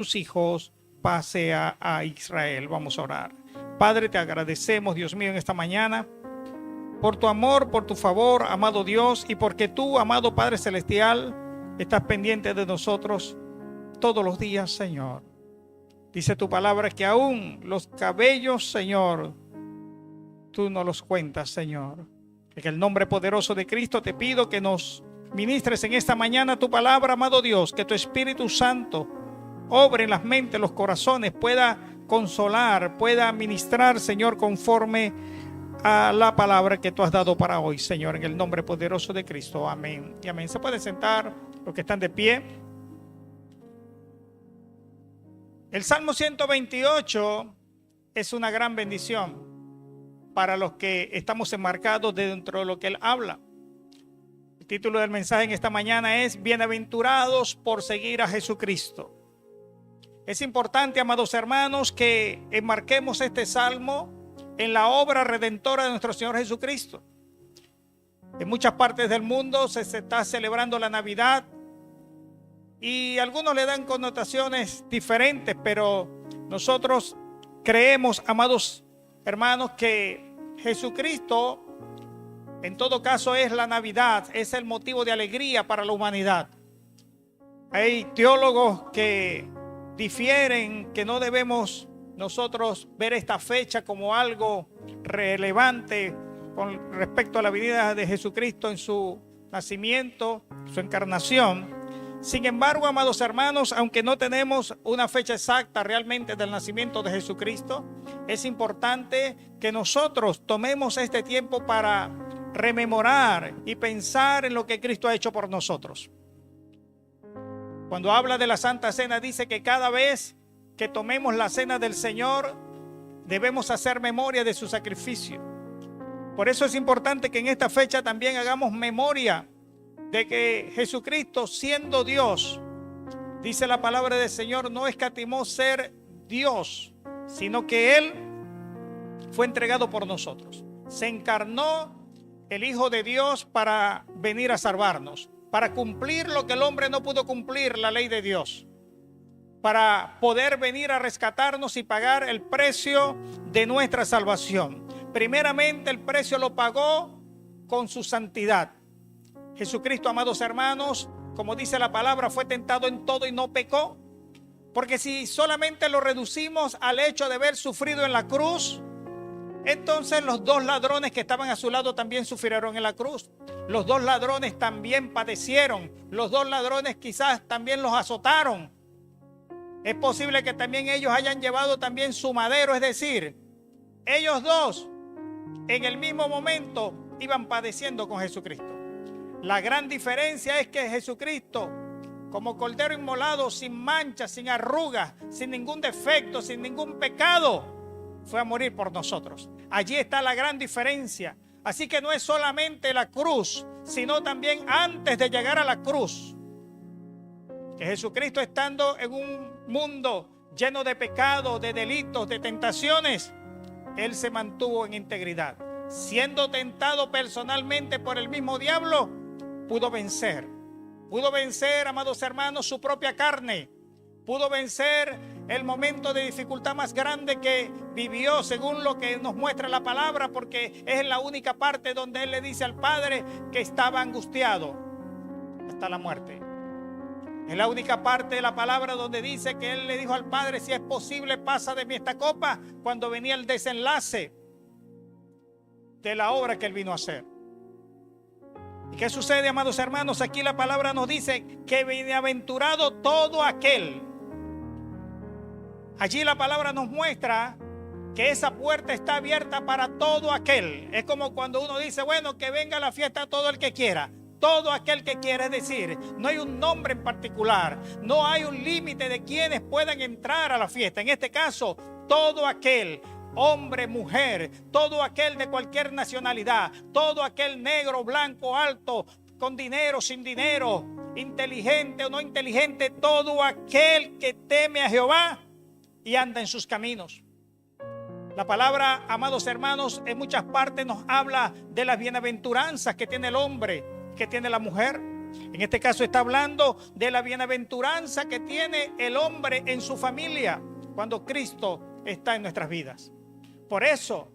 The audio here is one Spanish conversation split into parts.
tus hijos pase a Israel. Vamos a orar. Padre, te agradecemos, Dios mío, en esta mañana por tu amor, por tu favor, amado Dios, y porque tú, amado Padre Celestial, estás pendiente de nosotros todos los días, Señor. Dice tu palabra que aún los cabellos, Señor, tú no los cuentas, Señor. En el nombre poderoso de Cristo te pido que nos ministres en esta mañana tu palabra, amado Dios, que tu Espíritu Santo obre en las mentes, los corazones, pueda consolar, pueda ministrar, Señor, conforme a la palabra que tú has dado para hoy, Señor, en el nombre poderoso de Cristo. Amén y amén. Se pueden sentar los que están de pie. El Salmo 128 es una gran bendición para los que estamos enmarcados dentro de lo que él habla. El título del mensaje en esta mañana es Bienaventurados por seguir a Jesucristo. Es importante, amados hermanos, que enmarquemos este salmo en la obra redentora de nuestro Señor Jesucristo. En muchas partes del mundo se está celebrando la Navidad y algunos le dan connotaciones diferentes, pero nosotros creemos, amados hermanos, que Jesucristo en todo caso es la Navidad, es el motivo de alegría para la humanidad. Hay teólogos que difieren que no debemos nosotros ver esta fecha como algo relevante con respecto a la venida de Jesucristo en su nacimiento, su encarnación. Sin embargo, amados hermanos, aunque no tenemos una fecha exacta realmente del nacimiento de Jesucristo, es importante que nosotros tomemos este tiempo para rememorar y pensar en lo que Cristo ha hecho por nosotros. Cuando habla de la Santa Cena, dice que cada vez que tomemos la cena del Señor, debemos hacer memoria de su sacrificio. Por eso es importante que en esta fecha también hagamos memoria de que Jesucristo, siendo Dios, dice la palabra del Señor, no escatimó ser Dios, sino que Él fue entregado por nosotros. Se encarnó el Hijo de Dios para venir a salvarnos, para cumplir lo que el hombre no pudo cumplir, la ley de Dios, para poder venir a rescatarnos y pagar el precio de nuestra salvación. Primeramente, el precio lo pagó con su santidad. Jesucristo, amados hermanos, como dice la palabra, fue tentado en todo y no pecó. Porque si solamente lo reducimos al hecho de haber sufrido en la cruz, entonces los dos ladrones que estaban a su lado también sufrieron en la cruz. Los dos ladrones también padecieron. Los dos ladrones quizás también los azotaron. Es posible que también ellos hayan llevado también su madero, es decir, ellos dos en el mismo momento iban padeciendo con Jesucristo. La gran diferencia es que Jesucristo, como cordero inmolado, sin mancha, sin arrugas, sin ningún defecto, sin ningún pecado, fue a morir por nosotros. Allí está la gran diferencia. Así que no es solamente la cruz, sino también antes de llegar a la cruz, que Jesucristo, estando en un mundo lleno de pecado, de delitos, de tentaciones, Él se mantuvo en integridad. Siendo tentado personalmente por el mismo diablo, pudo vencer. Pudo vencer, amados hermanos, su propia carne. Pudo vencer el momento de dificultad más grande que vivió, según lo que nos muestra la palabra, porque es la única parte donde Él le dice al Padre que estaba angustiado hasta la muerte. Es la única parte de la palabra donde dice que Él le dijo al Padre, si es posible, pasa de mí esta copa, cuando venía el desenlace de la obra que Él vino a hacer. ¿Y qué sucede, amados hermanos? Aquí la palabra nos dice que bienaventurado todo aquel. Allí la palabra nos muestra que esa puerta está abierta para todo aquel. Es como cuando uno dice, bueno, que venga a la fiesta todo el que quiera. Todo aquel que quiera, es decir, no hay un nombre en particular, no hay un límite de quienes puedan entrar a la fiesta. En este caso, todo aquel, hombre, mujer, todo aquel de cualquier nacionalidad, todo aquel negro, blanco, alto, con dinero, sin dinero, inteligente o no inteligente, todo aquel que teme a Jehová y anda en sus caminos. La palabra, amados hermanos, en muchas partes nos habla de las bienaventuranzas que tiene el hombre, que tiene la mujer. En este caso está hablando de la bienaventuranza que tiene el hombre en su familia cuando Cristo está en nuestras vidas. Por eso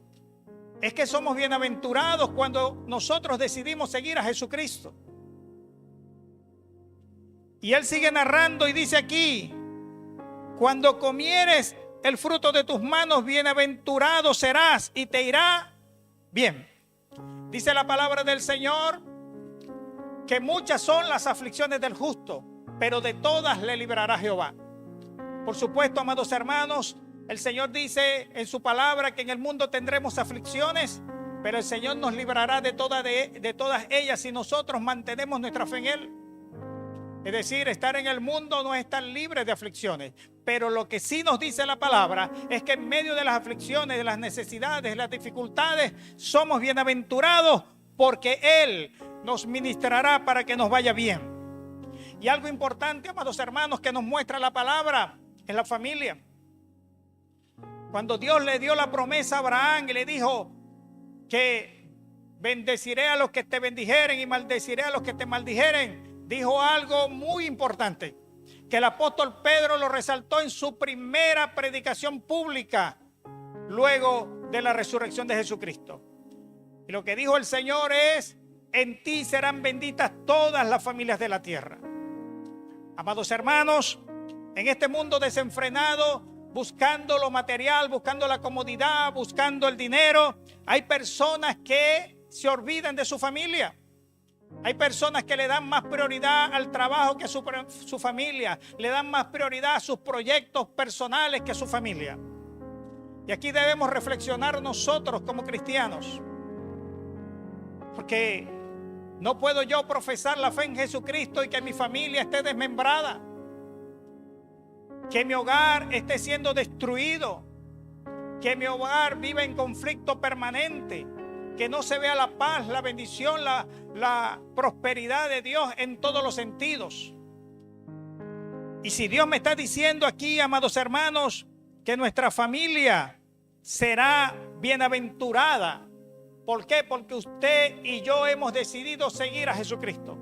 es que somos bienaventurados cuando nosotros decidimos seguir a Jesucristo. Y él sigue narrando y dice aquí: cuando comieres el fruto de tus manos, bienaventurado serás y te irá bien. Dice la palabra del Señor que muchas son las aflicciones del justo, pero de todas le librará Jehová. Por supuesto, amados hermanos, el Señor dice en su palabra que en el mundo tendremos aflicciones, pero el Señor nos librará de todas ellas si nosotros mantenemos nuestra fe en Él. Es decir, estar en el mundo no es estar libre de aflicciones, pero lo que sí nos dice la palabra es que en medio de las aflicciones, de las necesidades, de las dificultades, somos bienaventurados porque Él nos ministrará para que nos vaya bien. Y algo importante, amados hermanos, que nos muestra la palabra es la familia. Cuando Dios le dio la promesa a Abraham y le dijo que bendeciré a los que te bendijeren y maldeciré a los que te maldijeren, dijo algo muy importante, que el apóstol Pedro lo resaltó en su primera predicación pública luego de la resurrección de Jesucristo. Y lo que dijo el Señor es: en ti serán benditas todas las familias de la tierra. Amados hermanos, en este mundo desenfrenado, buscando lo material, buscando la comodidad, buscando el dinero, hay personas que se olvidan de su familia. Hay personas que le dan más prioridad al trabajo que a su familia, le dan más prioridad a sus proyectos personales que a su familia. Y aquí debemos reflexionar nosotros como cristianos, porque no puedo yo profesar la fe en Jesucristo y que mi familia esté desmembrada, que mi hogar esté siendo destruido, que mi hogar viva en conflicto permanente, que no se vea la paz, la bendición, la prosperidad de Dios en todos los sentidos. Y si Dios me está diciendo aquí, amados hermanos, que nuestra familia será bienaventurada, ¿por qué? Porque usted y yo hemos decidido seguir a Jesucristo.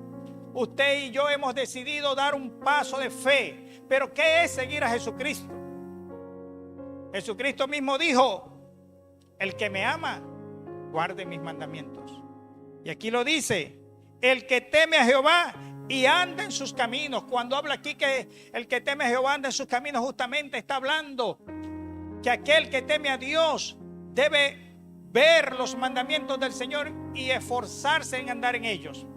Usted y yo hemos decidido dar un paso de fe. ¿Pero qué es seguir a Jesucristo? Jesucristo mismo dijo: el que me ama, guarde mis mandamientos. Y aquí lo dice: el que teme a Jehová y anda en sus caminos. Cuando habla aquí que el que teme a Jehová anda en sus caminos, justamente está hablando que aquel que teme a Dios debe ver los mandamientos del Señor y esforzarse en andar en ellos.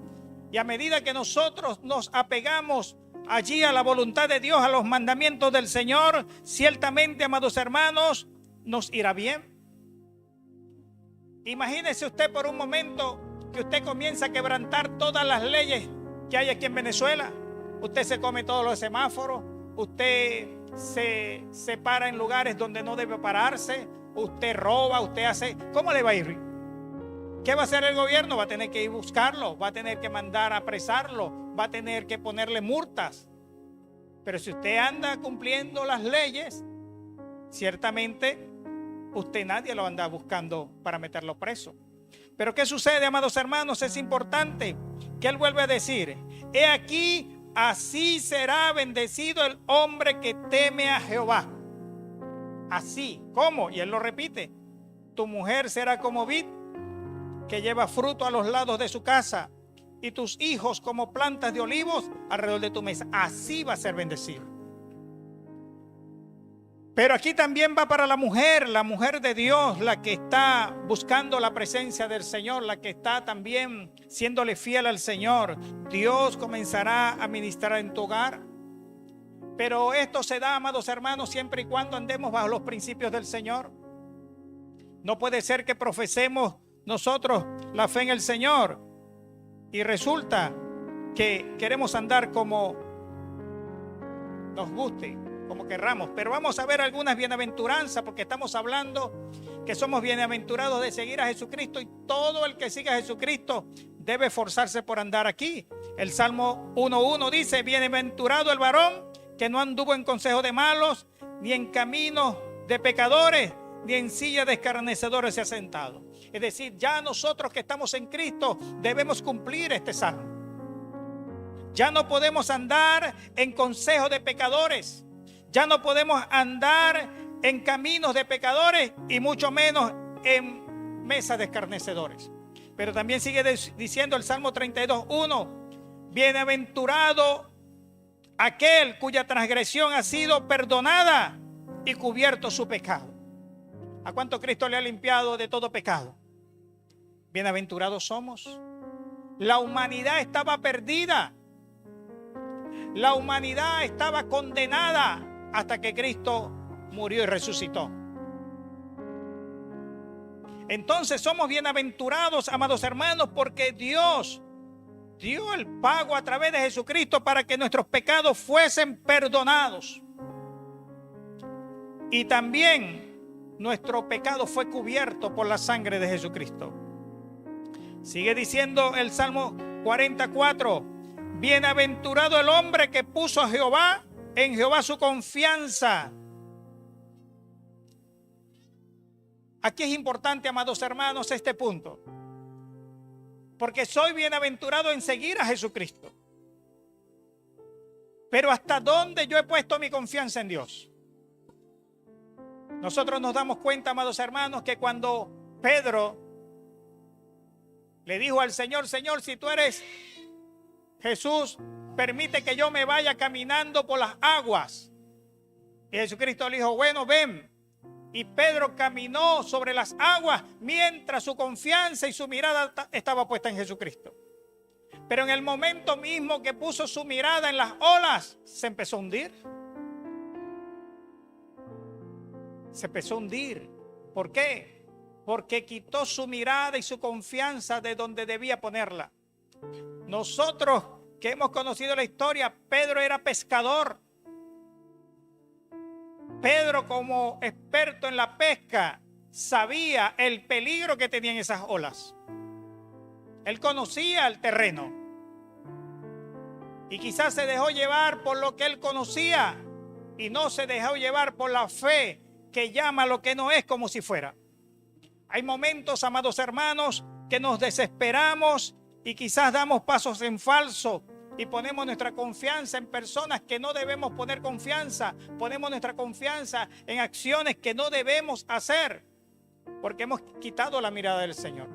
Y a medida que nosotros nos apegamos allí a la voluntad de Dios, a los mandamientos del Señor, ciertamente, amados hermanos, nos irá bien. Imagínese usted por un momento que usted comienza a quebrantar todas las leyes que hay aquí en Venezuela. Usted se come todos los semáforos, usted se para en lugares donde no debe pararse, usted roba, usted hace... ¿Cómo le va a ir? ¿Qué va a hacer el gobierno? Va a tener que ir a buscarlo, va a tener que mandar a apresarlo, va a tener que ponerle multas. Pero si usted anda cumpliendo las leyes, ciertamente usted nadie lo anda buscando para meterlo preso. Pero ¿qué sucede, amados hermanos? Es importante que él vuelve a decir: he aquí, así será bendecido el hombre que teme a Jehová. Así, ¿cómo? Y él lo repite: tu mujer será como vid que lleva fruto a los lados de su casa, y tus hijos como plantas de olivos alrededor de tu mesa. Así va a ser bendecido. Pero aquí también va para la mujer de Dios, la que está buscando la presencia del Señor, la que está también siéndole fiel al Señor. Dios comenzará a ministrar en tu hogar. Pero esto se da, amados hermanos, siempre y cuando andemos bajo los principios del Señor. No puede ser que profesemos nosotros la fe en el Señor y resulta que queremos andar como nos guste, como querramos. Pero vamos a ver algunas bienaventuranzas, porque estamos hablando que somos bienaventurados de seguir a Jesucristo, y todo el que siga a Jesucristo debe esforzarse por andar aquí. El Salmo 1:1 dice: bienaventurado el varón que no anduvo en consejo de malos, ni en camino de pecadores, ni en silla de escarnecedores se ha sentado. Es decir, ya nosotros que estamos en Cristo debemos cumplir este salmo. Ya no podemos andar en consejo de pecadores. Ya no podemos andar en caminos de pecadores y mucho menos en mesas de escarnecedores. Pero también sigue diciendo el Salmo 32:1, bienaventurado aquel cuya transgresión ha sido perdonada y cubierto su pecado. ¿A cuánto Cristo le ha limpiado de todo pecado? Bienaventurados somos. La humanidad estaba perdida. La humanidad estaba condenada hasta que Cristo murió y resucitó. Entonces somos bienaventurados, amados hermanos, porque Dios dio el pago a través de Jesucristo para que nuestros pecados fuesen perdonados. Y también nuestro pecado fue cubierto por la sangre de Jesucristo. Sigue diciendo el Salmo 44, bienaventurado el hombre que puso a Jehová, en Jehová su confianza. Aquí es importante, amados hermanos, este punto. Porque soy bienaventurado en seguir a Jesucristo. Pero ¿hasta dónde yo he puesto mi confianza en Dios? Nosotros nos damos cuenta, amados hermanos, que cuando Pedro le dijo al Señor, Señor, si tú eres Jesús, permite que yo me vaya caminando por las aguas. Y Jesucristo le dijo, bueno, ven. Y Pedro caminó sobre las aguas mientras su confianza y su mirada estaba puesta en Jesucristo. Pero en el momento mismo que puso su mirada en las olas, se empezó a hundir. Se empezó a hundir. ¿Por qué? Porque quitó su mirada y su confianza de donde debía ponerla. Nosotros que hemos conocido la historia, Pedro era pescador. Pedro, como experto en la pesca, sabía el peligro que tenían esas olas. Él conocía el terreno. Y quizás se dejó llevar por lo que él conocía y no se dejó llevar por la fe que llama lo que no es como si fuera. Hay momentos, amados hermanos, que nos desesperamos y quizás damos pasos en falso y ponemos nuestra confianza en personas que no debemos poner confianza. Ponemos nuestra confianza en acciones que no debemos hacer porque hemos quitado la mirada del Señor.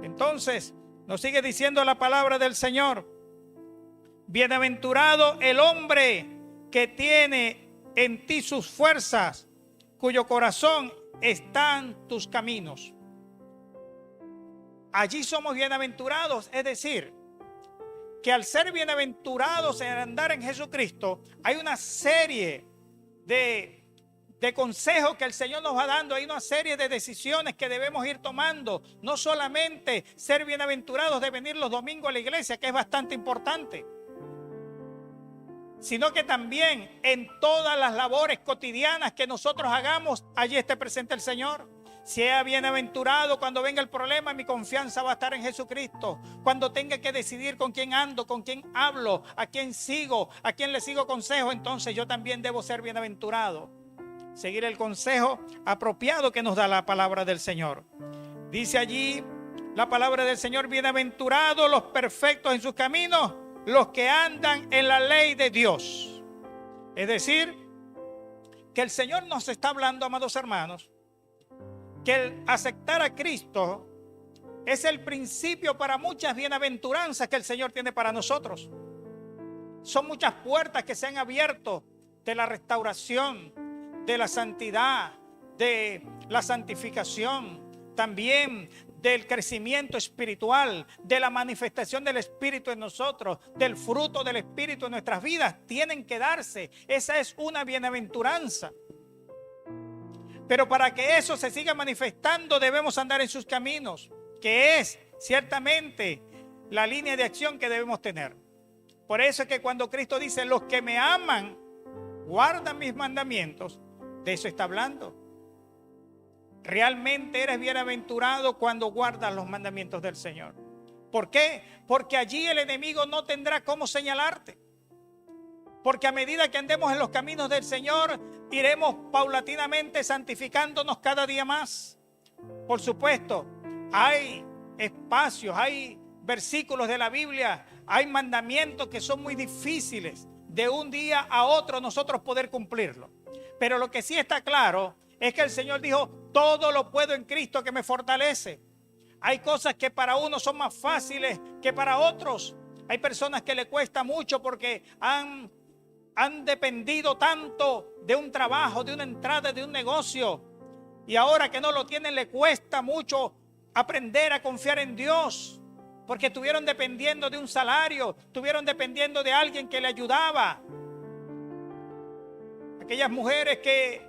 Entonces, nos sigue diciendo la palabra del Señor. Bienaventurado el hombre que tiene en ti sus fuerzas, cuyo corazón están tus caminos. Allí somos bienaventurados, es decir, que al ser bienaventurados en andar en Jesucristo, hay una serie de consejos que el Señor nos va dando, hay una serie de decisiones que debemos ir tomando. No solamente ser bienaventurados de venir los domingos a la iglesia, que es bastante importante, sino que también en todas las labores cotidianas que nosotros hagamos, allí esté presente el Señor. Sea bienaventurado cuando venga el problema, mi confianza va a estar en Jesucristo. Cuando tenga que decidir con quién ando, con quién hablo, a quién sigo, a quién le sigo consejo, entonces yo también debo ser bienaventurado. Seguir el consejo apropiado que nos da la palabra del Señor. Dice allí la palabra del Señor, bienaventurados los perfectos en sus caminos, los que andan en la ley de Dios. Es decir, que el Señor nos está hablando, amados hermanos, que el aceptar a Cristo es el principio para muchas bienaventuranzas que el Señor tiene para nosotros. Son muchas puertas que se han abierto de la restauración, de la santidad, de la santificación, también del crecimiento espiritual, de la manifestación del Espíritu en nosotros, del fruto del Espíritu en nuestras vidas. Tienen que darse. Esa es una bienaventuranza. Pero para que eso se siga manifestando debemos andar en sus caminos, que es ciertamente la línea de acción que debemos tener. Por eso es que cuando Cristo dice, los que me aman, guardan mis mandamientos, de eso está hablando. Realmente eres bienaventurado cuando guardas los mandamientos del Señor. ¿Por qué? Porque allí el enemigo no tendrá cómo señalarte. Porque a medida que andemos en los caminos del Señor, iremos paulatinamente santificándonos cada día más. Por supuesto, hay espacios, hay versículos de la Biblia hay mandamientos que son muy difíciles de un día a otro nosotros poder cumplirlo. Pero lo que sí está claro es que el Señor dijo, todo lo puedo en Cristo que me fortalece. Hay cosas que para unos son más fáciles que para otros. Hay personas que le cuesta mucho porque han dependido tanto de un trabajo, de una entrada, de un negocio. Y ahora que no lo tienen, le cuesta mucho aprender a confiar en Dios. Porque estuvieron dependiendo de un salario, estuvieron dependiendo de alguien que le ayudaba. Aquellas mujeres que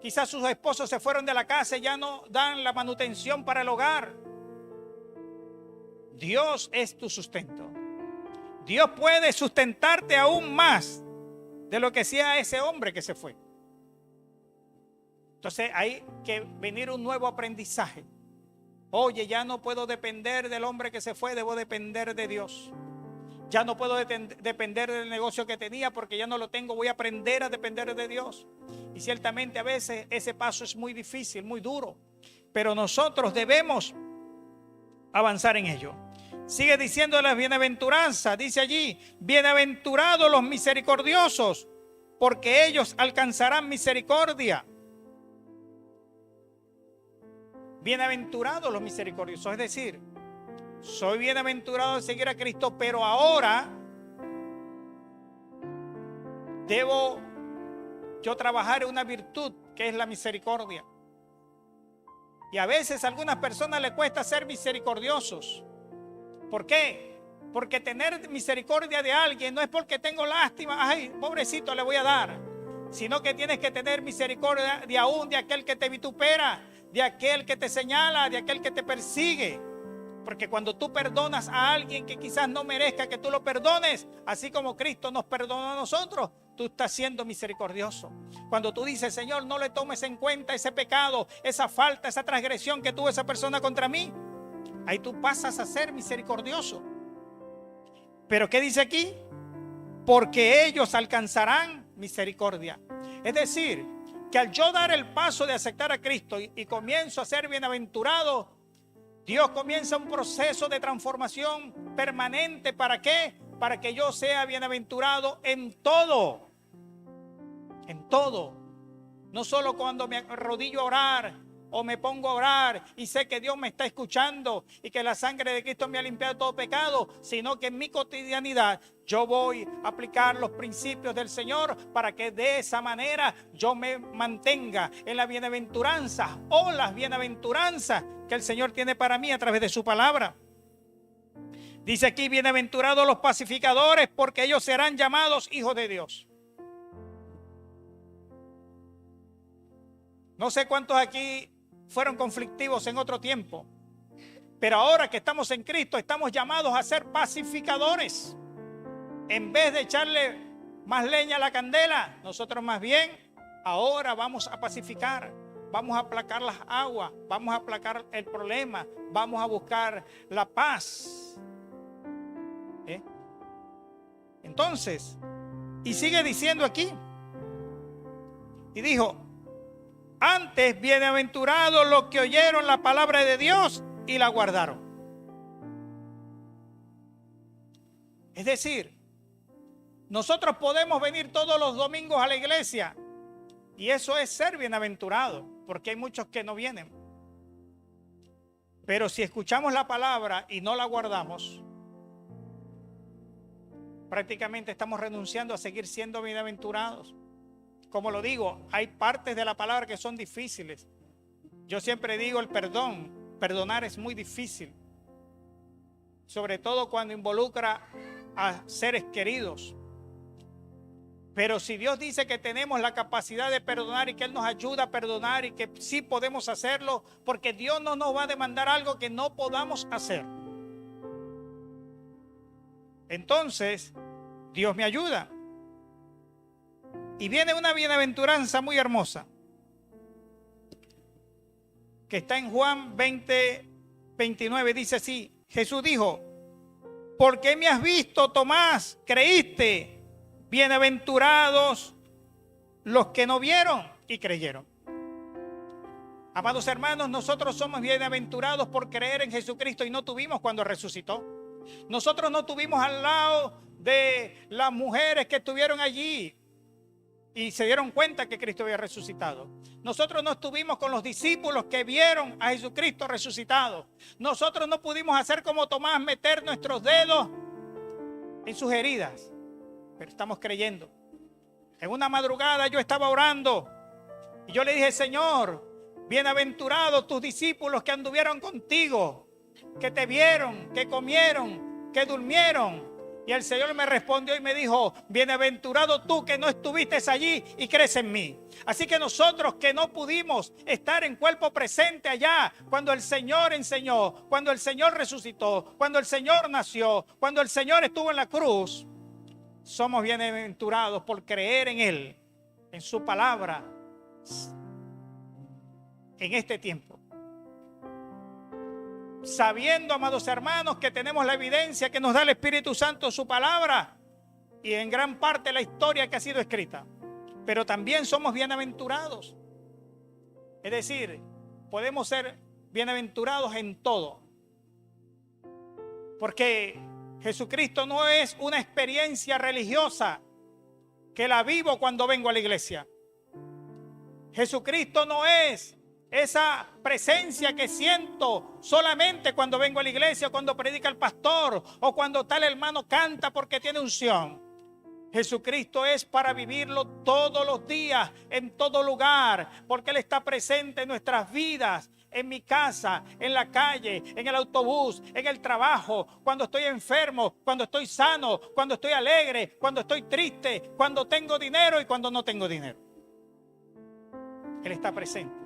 quizás sus esposos se fueron de la casa y ya no dan la manutención para el hogar. Dios es tu sustento. Dios puede sustentarte aún más de lo que hacía ese hombre que se fue. Entonces hay que venir un nuevo aprendizaje. Oye, ya no puedo depender del hombre que se fue, debo depender de Dios. Ya no puedo depender del negocio que tenía porque ya no lo tengo, voy a aprender a depender de Dios. Y ciertamente a veces ese paso es muy difícil, muy duro, pero nosotros debemos avanzar en ello. Sigue diciendo las bienaventuranzas, dice allí, bienaventurados los misericordiosos, porque ellos alcanzarán misericordia. Bienaventurados los misericordiosos, es decir, soy bienaventurado de seguir a Cristo, pero ahora debo yo trabajar en una virtud que es la misericordia. Y a veces a algunas personas les cuesta ser misericordiosos. ¿Por qué? Porque tener misericordia de alguien no es porque tengo lástima, ay, pobrecito le voy a dar, sino que tienes que tener misericordia de aún de aquel que te vitupera, de aquel que te señala, de aquel que te persigue. Porque cuando tú perdonas a alguien que quizás no merezca que tú lo perdones, así como Cristo nos perdonó a nosotros, tú estás siendo misericordioso. Cuando tú dices, Señor, no le tomes en cuenta ese pecado, esa falta, esa transgresión que tuvo esa persona contra mí, ahí tú pasas a ser misericordioso. Pero ¿qué dice aquí? Porque ellos alcanzarán misericordia. Es decir, que al yo dar el paso de aceptar a Cristo y comienzo a ser bienaventurado, Dios comienza un proceso de transformación permanente. ¿Para qué? Para que yo sea bienaventurado en todo. En todo. No solo cuando me arrodillo a orar o me pongo a orar y sé que Dios me está escuchando y que la sangre de Cristo me ha limpiado todo pecado, sino que en mi cotidianidad yo voy a aplicar los principios del Señor para que de esa manera yo me mantenga en la bienaventuranza o las bienaventuranzas que el Señor tiene para mí a través de su palabra. Dice aquí, bienaventurados los pacificadores, porque ellos serán llamados hijos de Dios. No sé cuántos aquí fueron conflictivos en otro tiempo, pero ahora que estamos en Cristo estamos llamados a ser pacificadores. En vez de echarle más leña a la candela, nosotros más bien ahora vamos a pacificar, vamos a aplacar las aguas, vamos a aplacar el problema, vamos a buscar la paz. Entonces, y sigue diciendo aquí, y dijo, antes bienaventurados los que oyeron la palabra de Dios y la guardaron. Es decir, nosotros podemos venir todos los domingos a la iglesia y eso es ser bienaventurado, porque hay muchos que no vienen. Pero si escuchamos la palabra y no la guardamos, prácticamente estamos renunciando a seguir siendo bienaventurados. Como lo digo, hay partes de la palabra que son difíciles. Yo siempre digo el perdón. Perdonar es muy difícil. Sobre todo cuando involucra a seres queridos. Pero si Dios dice que tenemos la capacidad de perdonar y que Él nos ayuda a perdonar y que sí podemos hacerlo, porque Dios no nos va a demandar algo que no podamos hacer. Entonces, Dios me ayuda. Y viene una bienaventuranza muy hermosa, que está en Juan 20:29, dice así, Jesús dijo, ¿por qué me has visto, Tomás? ¿Creíste? Bienaventurados los que no vieron y creyeron. Amados hermanos, nosotros somos bienaventurados por creer en Jesucristo y no tuvimos cuando resucitó. Nosotros no estuvimos al lado de las mujeres que estuvieron allí y se dieron cuenta que Cristo había resucitado. Nosotros no estuvimos con los discípulos que vieron a Jesucristo resucitado. Nosotros no pudimos hacer como Tomás, meter nuestros dedos en sus heridas, pero estamos creyendo. En una madrugada yo estaba orando y yo le dije: Señor, bienaventurados tus discípulos que anduvieron contigo, que te vieron, que comieron, que durmieron. Y el Señor me respondió y me dijo: bienaventurado tú que no estuviste allí y crees en mí. Así que nosotros que no pudimos estar en cuerpo presente allá, cuando el Señor enseñó, cuando el Señor resucitó, cuando el Señor nació, cuando el Señor estuvo en la cruz, somos bienaventurados por creer en Él, en su palabra, en este tiempo. Sabiendo, amados hermanos, que tenemos la evidencia que nos da el Espíritu Santo, su palabra, y en gran parte la historia que ha sido escrita. Pero también somos bienaventurados. Es decir, podemos ser bienaventurados en todo. Porque Jesucristo no es una experiencia religiosa que la vivo cuando vengo a la iglesia. Jesucristo no es esa presencia que siento solamente cuando vengo a la iglesia, cuando predica el pastor o cuando tal hermano canta porque tiene unción. Jesucristo es para vivirlo todos los días, en todo lugar, porque Él está presente en nuestras vidas, en mi casa, en la calle, en el autobús, en el trabajo, cuando estoy enfermo, cuando estoy sano, cuando estoy alegre, cuando estoy triste, cuando tengo dinero y cuando no tengo dinero. Él está presente.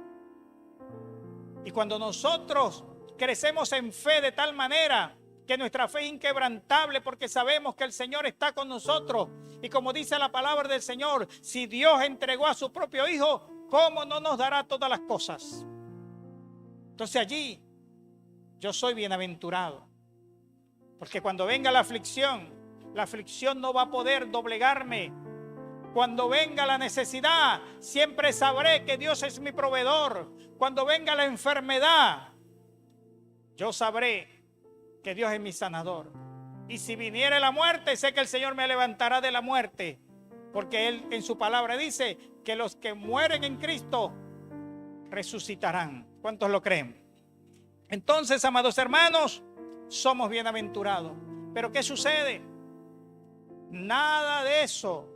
Y cuando nosotros crecemos en fe de tal manera que nuestra fe es inquebrantable porque sabemos que el Señor está con nosotros. Y como dice la palabra del Señor, si Dios entregó a su propio Hijo, ¿cómo no nos dará todas las cosas? Entonces allí yo soy bienaventurado. Porque cuando venga la aflicción no va a poder doblegarme. Cuando venga la necesidad, siempre sabré que Dios es mi proveedor. Cuando venga la enfermedad, yo sabré que Dios es mi sanador. Y si viniere la muerte, sé que el Señor me levantará de la muerte. Porque Él en su palabra dice que los que mueren en Cristo resucitarán. ¿Cuántos lo creen? Entonces, amados hermanos, somos bienaventurados. Pero ¿qué sucede? Nada de eso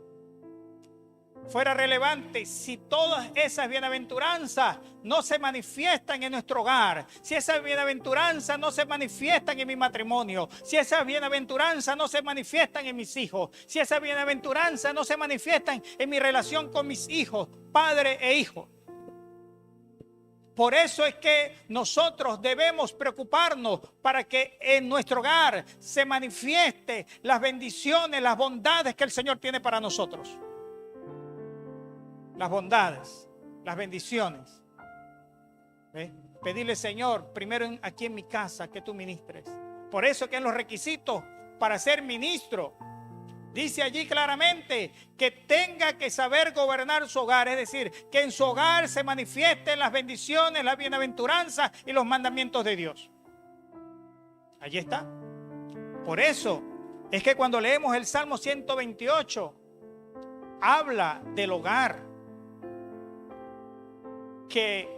fuera relevante si todas esas bienaventuranzas no se manifiestan en nuestro hogar, si esas bienaventuranzas no se manifiestan en mi matrimonio, si esas bienaventuranzas no se manifiestan en mis hijos, si esas bienaventuranzas no se manifiestan en mi relación con mis hijos, padre e hijo. Por eso es que nosotros debemos preocuparnos para que en nuestro hogar se manifieste las bendiciones, las bondades que el Señor tiene para nosotros. Las bondades, las bendiciones. Pedirle, Señor, primero aquí en mi casa que tú ministres. Por eso que en los requisitos para ser ministro, dice allí claramente que tenga que saber gobernar su hogar. Es decir, que en su hogar se manifiesten las bendiciones, las bienaventuranzas y los mandamientos de Dios. Allí está. Por eso es que cuando leemos el Salmo 128, habla del hogar. Que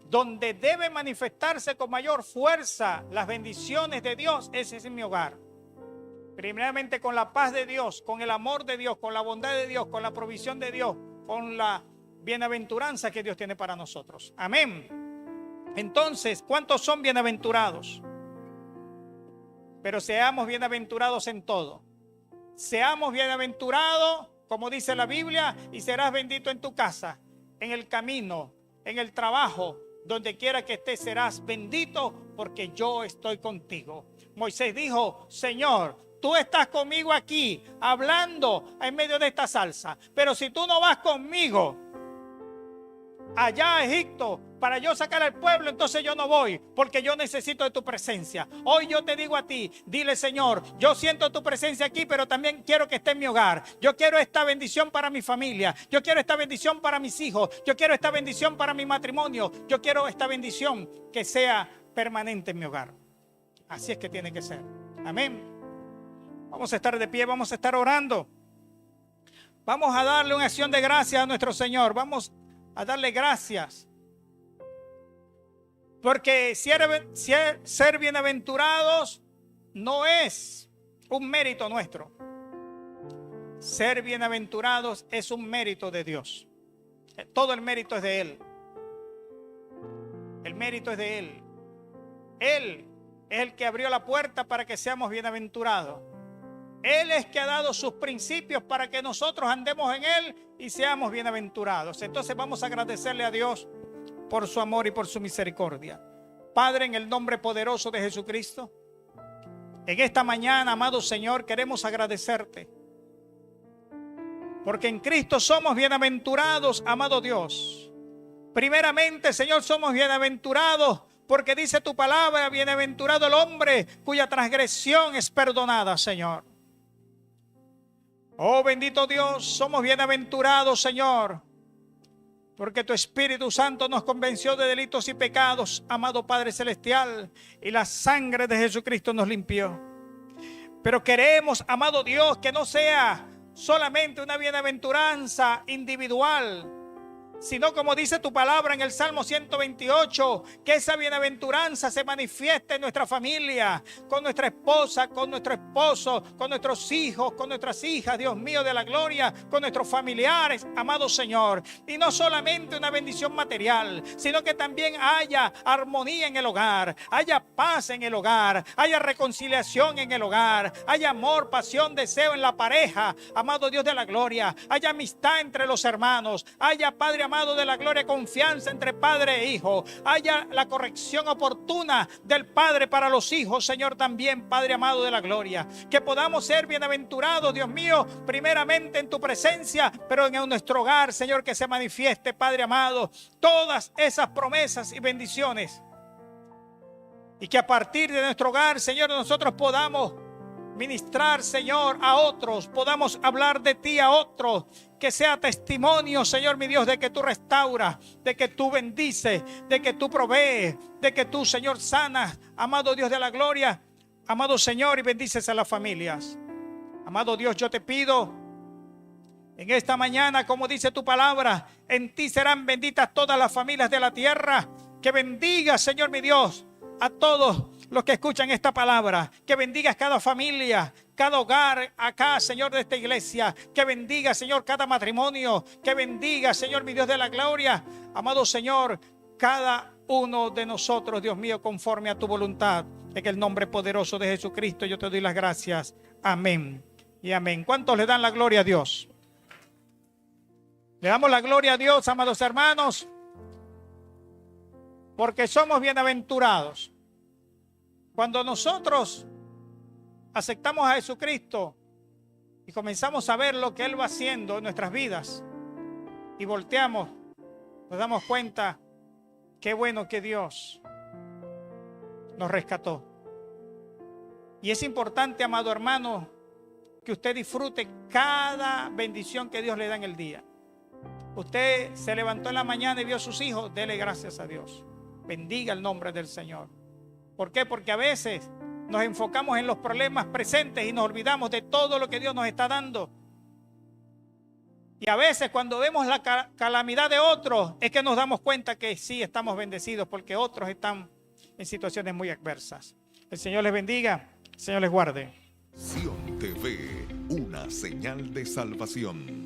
donde debe manifestarse con mayor fuerza las bendiciones de Dios, ese es mi hogar. Primeramente con la paz de Dios, con el amor de Dios, con la bondad de Dios, con la provisión de Dios, con la bienaventuranza que Dios tiene para nosotros. Amén. Entonces, ¿cuántos son bienaventurados? Pero seamos bienaventurados en todo. Seamos bienaventurados, como dice la Biblia, y serás bendito en tu casa, en el camino, en el trabajo, donde quiera que estés serás bendito porque yo estoy contigo. Moisés dijo: Señor, tú estás conmigo aquí hablando en medio de esta salsa, pero si tú no vas conmigo allá a Egipto para yo sacar al pueblo, entonces yo no voy, porque yo necesito de tu presencia. Hoy yo te digo a ti, dile: Señor, yo siento tu presencia aquí, pero también quiero que esté en mi hogar. Yo quiero esta bendición para mi familia, yo quiero esta bendición para mis hijos, yo quiero esta bendición para mi matrimonio, yo quiero esta bendición que sea permanente en mi hogar. Así es que tiene que ser. Amén. Vamos a estar de pie, vamos a estar orando. Vamos a darle una acción de gracias a nuestro Señor. Vamos a darle gracias. Porque ser bienaventurados no es un mérito nuestro. Ser bienaventurados es un mérito de Dios. Todo el mérito es de Él. El mérito es de Él. Él es el que abrió la puerta para que seamos bienaventurados. Él es que ha dado sus principios para que nosotros andemos en Él y seamos bienaventurados. Entonces vamos a agradecerle a Dios por su amor y por su misericordia. Padre, en el nombre poderoso de Jesucristo, en esta mañana, amado Señor, queremos agradecerte. Porque en Cristo somos bienaventurados, amado Dios. Primeramente, Señor, somos bienaventurados porque dice tu palabra, bienaventurado el hombre cuya transgresión es perdonada, Señor. Oh bendito Dios, somos bienaventurados, Señor, porque tu Espíritu Santo nos convenció de delitos y pecados, amado Padre Celestial, y la sangre de Jesucristo nos limpió. Pero queremos, amado Dios, que no sea solamente una bienaventuranza individual, sino como dice tu palabra en el Salmo 128, que esa bienaventuranza se manifieste en nuestra familia, con nuestra esposa, con nuestro esposo, con nuestros hijos, con nuestras hijas, Dios mío de la gloria, con nuestros familiares, amado Señor. Y no solamente una bendición material, sino que también haya armonía en el hogar, haya paz en el hogar, haya reconciliación en el hogar, haya amor, pasión, deseo en la pareja, amado Dios de la gloria, haya amistad entre los hermanos, haya Padre amado de la gloria, confianza entre padre e hijo, haya la corrección oportuna del padre para los hijos, Señor, también, Padre amado de la gloria, que podamos ser bienaventurados, Dios mío, primeramente en tu presencia, pero en nuestro hogar, Señor, que se manifieste, Padre amado, todas esas promesas y bendiciones, y que a partir de nuestro hogar, Señor, nosotros podamos ministrar, Señor, a otros, podamos hablar de ti a otros, que sea testimonio, Señor mi Dios, de que tú restauras, de que tú bendices, de que tú provees, de que tú, Señor, sanas, amado Dios de la gloria, amado Señor, y bendices a las familias. Amado Dios, yo te pido en esta mañana, como dice tu palabra, en ti serán benditas todas las familias de la tierra. Que bendiga, Señor mi Dios, a todos los que escuchan esta palabra, que bendigas cada familia, cada hogar acá, Señor, de esta iglesia, que bendiga, Señor, cada matrimonio, que bendiga, Señor, mi Dios de la gloria, amado Señor, cada uno de nosotros, Dios mío, conforme a tu voluntad, en el nombre poderoso de Jesucristo, yo te doy las gracias, amén y amén. ¿Cuántos le dan la gloria a Dios? Le damos la gloria a Dios, amados hermanos, porque somos bienaventurados. Cuando nosotros aceptamos a Jesucristo y comenzamos a ver lo que Él va haciendo en nuestras vidas y volteamos, nos damos cuenta qué bueno que Dios nos rescató. Y es importante, amado hermano, que usted disfrute cada bendición que Dios le da en el día. Usted se levantó en la mañana y vio a sus hijos, dele gracias a Dios. Bendiga el nombre del Señor. ¿Por qué? Porque a veces nos enfocamos en los problemas presentes y nos olvidamos de todo lo que Dios nos está dando. Y a veces cuando vemos la calamidad de otros es que nos damos cuenta que sí estamos bendecidos porque otros están en situaciones muy adversas. El Señor les bendiga, el Señor les guarde. Sion TV, una señal de salvación.